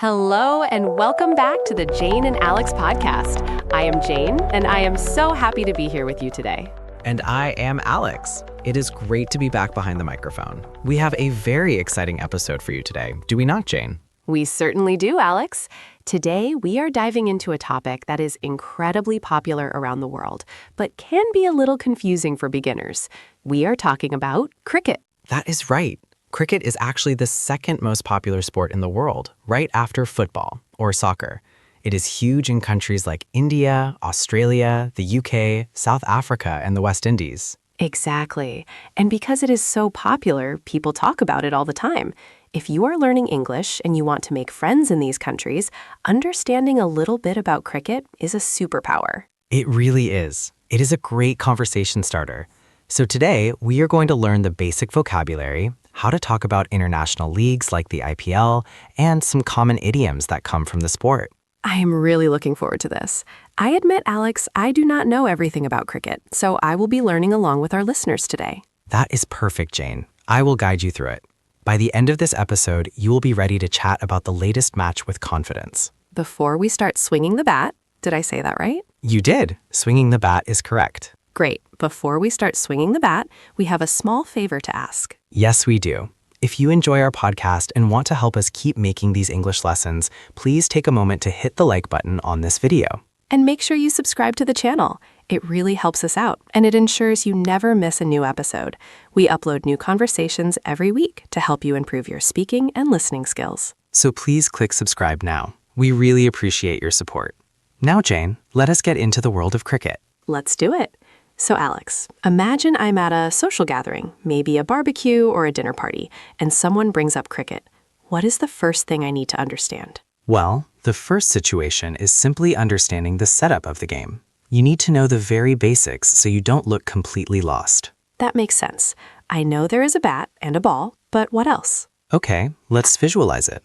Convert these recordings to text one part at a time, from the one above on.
Hello, and welcome back to the Jane and Alex podcast. I am Jane, and I am so happy to be here with you today. And I am Alex. It is great to be back behind the microphone. We have a very exciting episode for you today, do we not, Jane? We certainly do, Alex. Today, we are diving into a topic that is incredibly popular around the world, but can be a little confusing for beginners. We are talking about cricket. That is right. Cricket is actually the second most popular sport in the world, right after football or soccer. It is huge in countries like India, Australia, the UK, South Africa, and the West Indies. Exactly. And because it is so popular, people talk about it all the time. If you are learning English and you want to make friends in these countries, understanding a little bit about cricket is a superpower. It really is. It is a great conversation starter. So today, we are going to learn the basic vocabulary, how to talk about international leagues like the IPL, and some common idioms that come from the sport. I am really looking forward to this. I admit, Alex, I do not know everything about cricket, so I will be learning along with our listeners today. That is perfect, Jane. I will guide you through it. By the end of this episode, you will be ready to chat about the latest match with confidence. Before we start swinging the bat, did I say that right? You did. Swinging the bat is correct. Great. Before we start swinging the bat, we have a small favor to ask. Yes, we do. If you enjoy our podcast and want to help us keep making these English lessons, please take a moment to hit the like button on this video. And make sure you subscribe to the channel. It really helps us out, and it ensures you never miss a new episode. We upload new conversations every week to help you improve your speaking and listening skills. So please click subscribe now. We really appreciate your support. Now, Jane, let us get into the world of cricket. Let's do it. So, Alex, imagine I'm at a social gathering, maybe a barbecue or a dinner party, and someone brings up cricket. What is the first thing I need to understand? Well, the first situation is simply understanding the setup of the game. You need to know the very basics so you don't look completely lost. That makes sense. I know there is a bat and a ball, but what else? Okay, let's visualize it.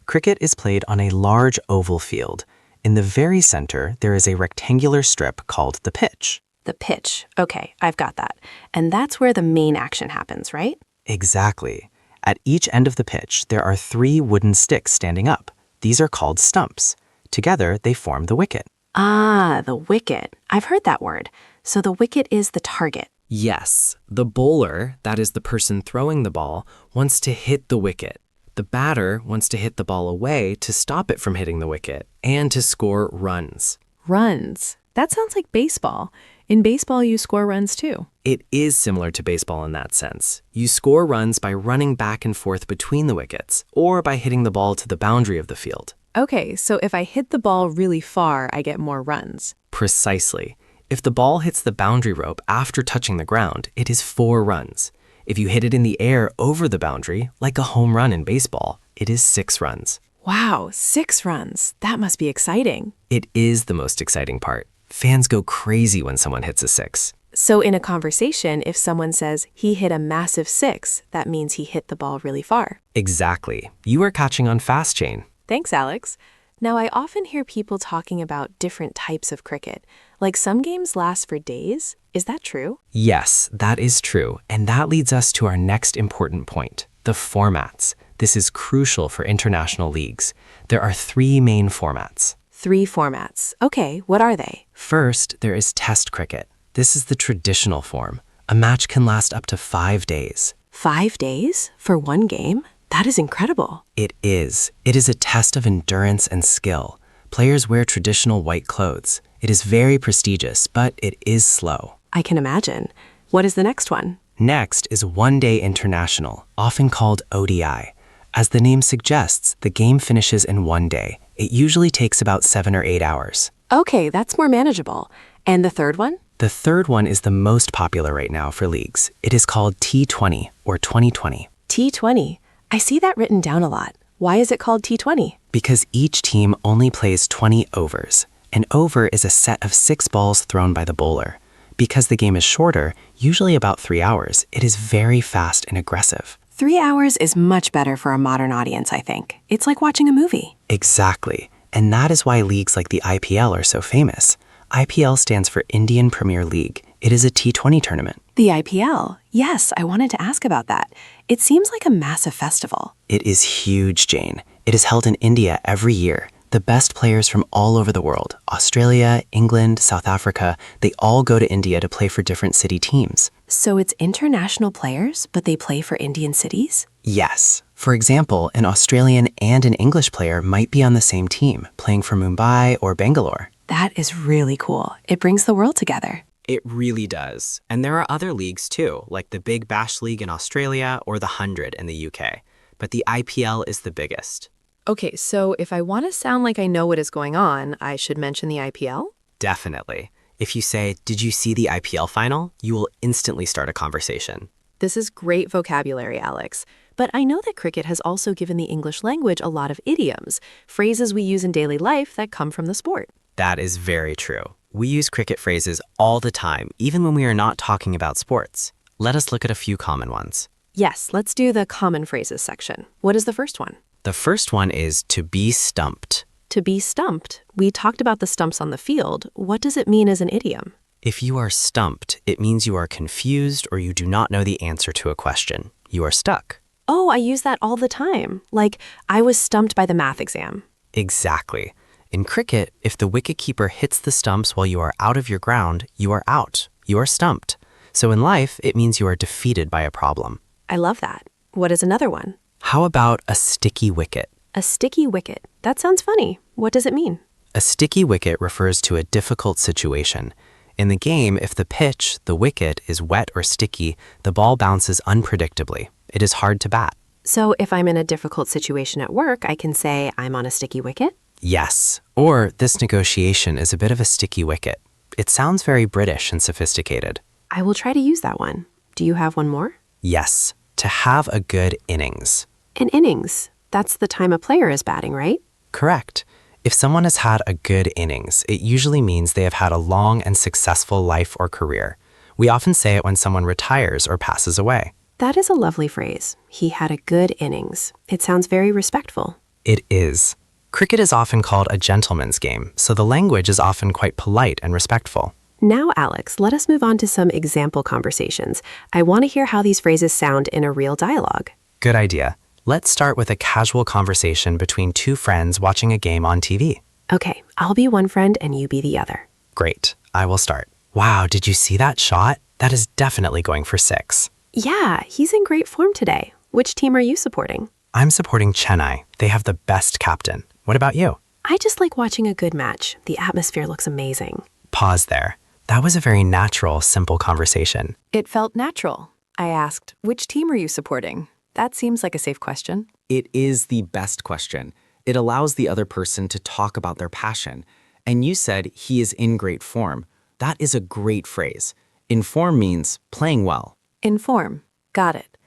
Cricket is played on a large oval field. In the very center, there is a rectangular strip called the pitch. The pitch. Okay, I've got that. And that's where the main action happens, right? Exactly. At each end of the pitch, there are 3 wooden sticks standing up. These are called stumps. Together, they form the wicket. Ah, the wicket. I've heard that word. So the wicket is the target. Yes, the bowler, that is the person throwing the ball, wants to hit the wicket. The batter wants to hit the ball away to stop it from hitting the wicket and to score runs. Runs. That sounds like baseball. In baseball, you score runs too. It is similar to baseball in that sense. You score runs by running back and forth between the wickets or by hitting the ball to the boundary of the field. Okay, so if I hit the ball really far, I get more runs. Precisely. If the ball hits the boundary rope after touching the ground, it is 4 runs. If you hit it in the air over the boundary, like a home run in baseball, it is 6 runs. Wow, 6 runs. That must be exciting. It is the most exciting part. Fans go crazy when someone hits a 6. So in a conversation, if someone says he hit a massive 6, that means he hit the ball really far. Exactly. You are catching on fast, Jane. Thanks, Alex. Now, I often hear people talking about different types of cricket. Like some games last for days. Is that true? Yes, that is true. And that leads us to our next important point, the formats. This is crucial for international leagues. There are 3 main formats. 3 formats. Okay, what are they? First, there is Test cricket. This is the traditional form. A match can last up to 5 days. 5 days? For one game? That is incredible. It is. It is a test of endurance and skill. Players wear traditional white clothes. It is very prestigious, but it is slow. I can imagine. What is the next one? Next is One Day International, often called ODI. As the name suggests, the game finishes in 1 day. It usually takes about 7 or 8 hours. Okay, that's more manageable. And the third one? The third one is the most popular right now for leagues. It is called T20 or 2020. T20. I see that written down a lot. Why is it called T20? Because each team only plays 20 overs. An over is a set of 6 balls thrown by the bowler. Because the game is shorter, usually about 3 hours, it is very fast and aggressive. 3 hours is much better for a modern audience, I think. It's like watching a movie. Exactly. And that is why leagues like the IPL are so famous. IPL stands for Indian Premier League. It is a T20 tournament. The IPL. Yes, I wanted to ask about that. It seems like a massive festival. It is huge, Jane. It is held in India every year. The best players from all over the world, Australia, England, South Africa, they all go to India to play for different city teams. So it's international players, but they play for Indian cities? Yes. For example, an Australian and an English player might be on the same team, playing for Mumbai or Bangalore. That is really cool. It brings the world together. It really does. And there are other leagues too, like the Big Bash League in Australia or the 100 in the UK. But the IPL is the biggest. Okay, so if I want to sound like I know what is going on, I should mention the IPL? Definitely. If you say, "Did you see the IPL final?" you will instantly start a conversation. This is great vocabulary, Alex. But I know that cricket has also given the English language a lot of idioms, phrases we use in daily life that come from the sport. That is very true. We use cricket phrases all the time, even when we are not talking about sports. Let us look at a few common ones. Yes, let's do the common phrases section. What is the first one? The first one is to be stumped. To be stumped. We talked about the stumps on the field. What does it mean as an idiom? If you are stumped, it means you are confused or you do not know the answer to a question. You are stuck. Oh, I use that all the time. Like, I was stumped by the math exam. Exactly. In cricket, if the wicketkeeper hits the stumps while you are out of your ground, you are out. You are stumped. So in life, it means you are defeated by a problem. I love that. What is another one? How about a sticky wicket? A sticky wicket. That sounds funny. What does it mean? A sticky wicket refers to a difficult situation. In the game, if the pitch, the wicket, is wet or sticky, the ball bounces unpredictably. It is hard to bat. So if I'm in a difficult situation at work, I can say I'm on a sticky wicket? Yes. Or this negotiation is a bit of a sticky wicket. It sounds very British and sophisticated. I will try to use that one. Do you have one more? Yes. To have a good innings. An innings. That's the time a player is batting, right? Correct. If someone has had a good innings, it usually means they have had a long and successful life or career. We often say it when someone retires or passes away. That is a lovely phrase. He had a good innings. It sounds very respectful. It is. Cricket is often called a gentleman's game, so the language is often quite polite and respectful. Now, Alex, let us move on to some example conversations. I want to hear how these phrases sound in a real dialogue. Good idea. Let's start with a casual conversation between two friends watching a game on TV. Okay, I'll be one friend and you be the other. Great. I will start. Wow, did you see that shot? That is definitely going for 6. Yeah, he's in great form today. Which team are you supporting? I'm supporting Chennai. They have the best captain. What about you? I just like watching a good match. The atmosphere looks amazing. Pause there. That was a very natural, simple conversation. It felt natural. I asked, which team are you supporting? That seems like a safe question. It is the best question. It allows the other person to talk about their passion. And you said he is in great form. That is a great phrase. In form means playing well. In form. Got it.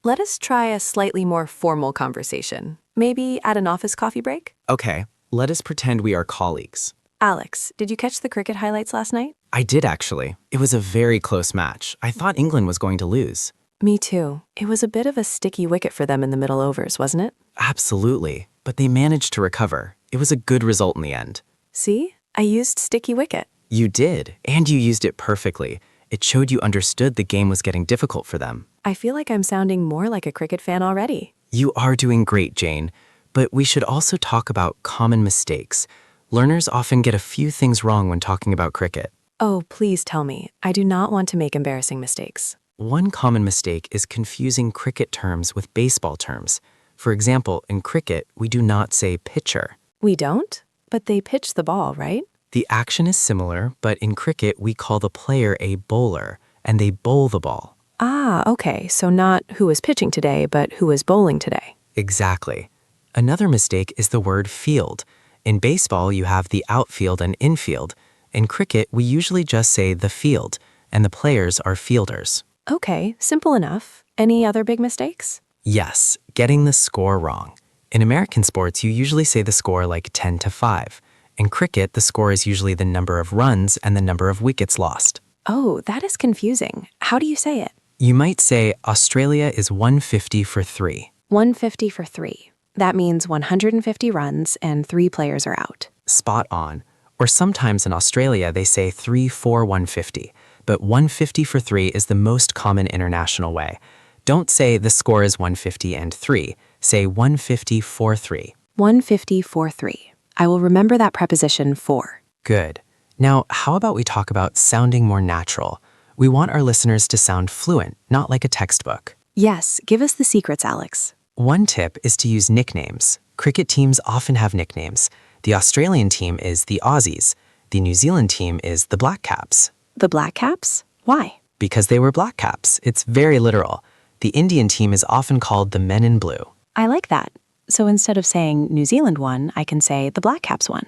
Let us try a slightly more formal conversation. Maybe at an office coffee break? Okay, let us pretend we are colleagues. Alex, did you catch the cricket highlights last night? I did actually. It was a very close match. I thought England was going to lose. Me too. It was a bit of a sticky wicket for them in the middle overs, wasn't it? Absolutely. But they managed to recover. It was a good result in the end. See? I used sticky wicket. You did, and you used it perfectly. It showed you understood the game was getting difficult for them. I feel like I'm sounding more like a cricket fan already. You are doing great, Jane. But we should also talk about common mistakes. Learners often get a few things wrong when talking about cricket. Oh, please tell me. I do not want to make embarrassing mistakes. One common mistake is confusing cricket terms with baseball terms. For example, in cricket, we do not say pitcher. We don't? But they pitch the ball, right? The action is similar, but in cricket, we call the player a bowler, and they bowl the ball. Ah, okay. So not who is pitching today, but who is bowling today. Exactly. Another mistake is the word field. In baseball, you have the outfield and infield. In cricket, we usually just say the field, and the players are fielders. Okay, simple enough. Any other big mistakes? Yes, getting the score wrong. In American sports, you usually say the score like 10-5. In cricket, the score is usually the number of runs and the number of wickets lost. Oh, that is confusing. How do you say it? You might say Australia is 150 for 3. 150 for 3. That means 150 runs and 3 players are out. Spot on. Or sometimes in Australia, they say 3 for 150. But 150 for 3 is the most common international way. Don't say the score is 150 and 3. Say 150 for 3. 150-4-3. I will remember that preposition for. Good. Now, how about we talk about sounding more natural? We want our listeners to sound fluent, not like a textbook. Yes, give us the secrets, Alex. One tip is to use nicknames. Cricket teams often have nicknames. The Australian team is the Aussies. The New Zealand team is the Black Caps. The Black Caps? Why? Because they were black caps. It's very literal. The Indian team is often called the Men in Blue. I like that. So instead of saying New Zealand won, I can say the Black Caps won.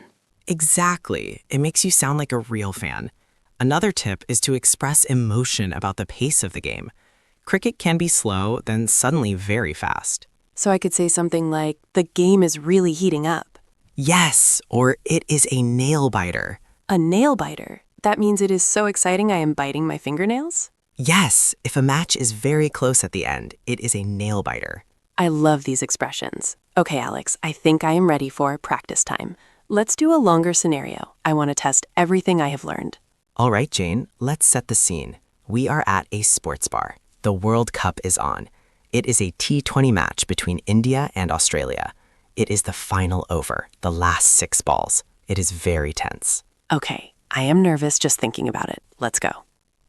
Exactly. It makes you sound like a real fan. Another tip is to express emotion about the pace of the game. Cricket can be slow, then suddenly very fast. So I could say something like, the game is really heating up. Yes, or it is a nail biter. A nail biter? That means it is so exciting I am biting my fingernails? Yes, if a match is very close at the end, it is a nail biter. I love these expressions. Okay, Alex, I think I am ready for practice time. Let's do a longer scenario. I want to test everything I have learned. All right, Jane, let's set the scene. We are at a sports bar. The World Cup is on. It is a T20 match between India and Australia. It is the final over, the last 6 balls. It is very tense. Okay, I am nervous just thinking about it. Let's go.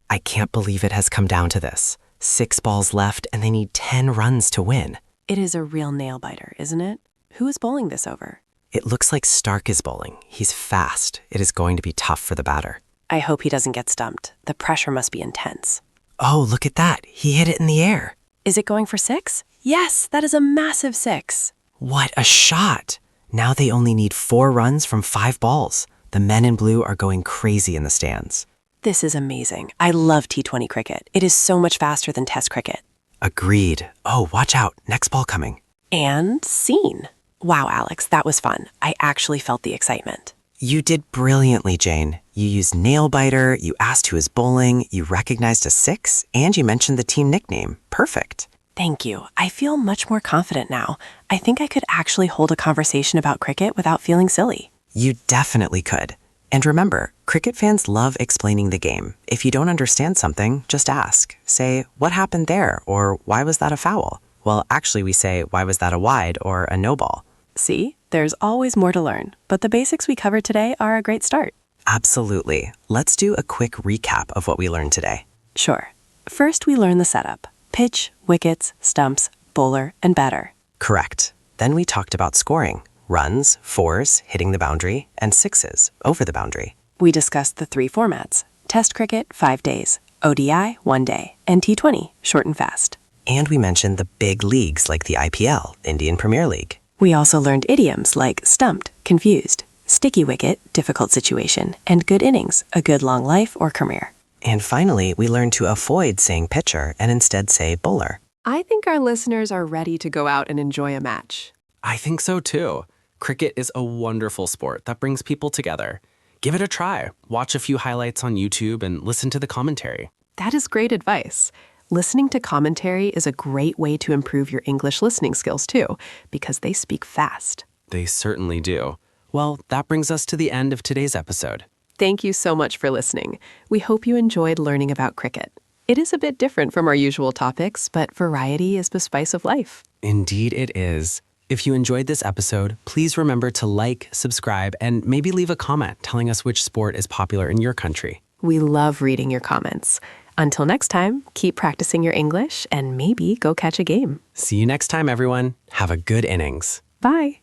I can't believe it has come down to this. 6 balls left and they need 10 runs to win. It is a real nail biter, isn't it? Who is bowling this over? It looks like Stark is bowling. He's fast. It is going to be tough for the batter. I hope he doesn't get stumped. The pressure must be intense. Oh, look at that. He hit it in the air. Is it going for 6? Yes, that is a massive 6. What a shot. Now they only need 4 runs from 5 balls. The men in blue are going crazy in the stands. This is amazing. I love T20 cricket. It is so much faster than Test cricket. Agreed. Oh, watch out. Next ball coming. And scene. Wow, Alex, that was fun. I actually felt the excitement. You did brilliantly, Jane. You used nail biter, you asked who is bowling, you recognized a 6, and you mentioned the team nickname. Perfect. Thank you. I feel much more confident now. I think I could actually hold a conversation about cricket without feeling silly. You definitely could. And remember, cricket fans love explaining the game. If you don't understand something, just ask. Say, what happened there? Or why was that a foul? Well, actually we say, why was that a wide or a no ball? See, there's always more to learn, but the basics we covered today are a great start. Absolutely. Let's do a quick recap of what we learned today. Sure. First, we learned the setup. Pitch, wickets, stumps, bowler, and batter. Correct. Then we talked about scoring. Runs, 4s, hitting the boundary, and 6s, over the boundary. We discussed the 3 formats. Test cricket, 5 days. ODI, 1 day. And T20, short and fast. And we mentioned the big leagues like the IPL, Indian Premier League. We also learned idioms like stumped, confused, sticky wicket, difficult situation, and good innings, a good long life or career. And finally, we learned to avoid saying pitcher and instead say bowler. I think our listeners are ready to go out and enjoy a match. I think so too. Cricket is a wonderful sport that brings people together. Give it a try. Watch a few highlights on YouTube and listen to the commentary. That is great advice. Listening to commentary is a great way to improve your English listening skills too, because they speak fast. They certainly do. Well, that brings us to the end of today's episode. Thank you so much for listening. We hope you enjoyed learning about cricket. It is a bit different from our usual topics, but variety is the spice of life. Indeed it is. If you enjoyed this episode, please remember to like, subscribe, and maybe leave a comment telling us which sport is popular in your country. We love reading your comments. Until next time, keep practicing your English and maybe go catch a game. See you next time, everyone. Have a good innings. Bye.